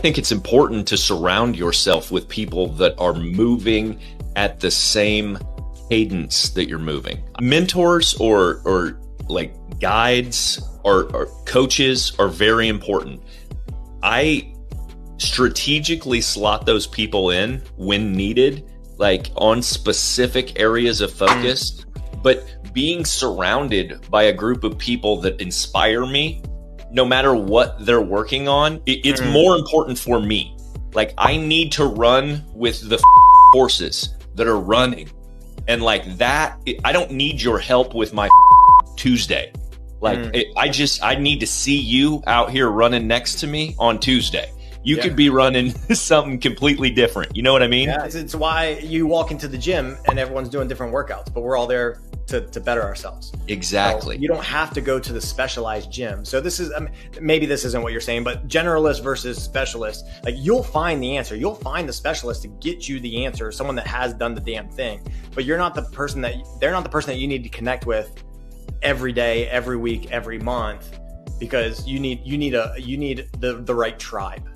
think it's important to surround yourself with people that are moving at the same cadence that you're moving. Mentors or like guides or coaches are very important. I strategically slot those people in when needed, like on specific areas of focus, but being surrounded by a group of people that inspire me, no matter what they're working on, it's more important for me. Like, I need to run with the horses that are running. And like that, I don't need your help with my Tuesday. Like, I need to see you out here running next to me on Tuesday. You could be running something completely different. You know what I mean? Yeah, it's why you walk into the gym and everyone's doing different workouts, but we're all there to better ourselves. Exactly. So you don't have to go to the specialized gym. So this is, maybe this isn't what you're saying, but generalist versus specialist, like you'll find the answer. You'll find the specialist to get you the answer, someone that has done the damn thing, but they're not the person that you need to connect with every day, every week, every month, because you need the right tribe.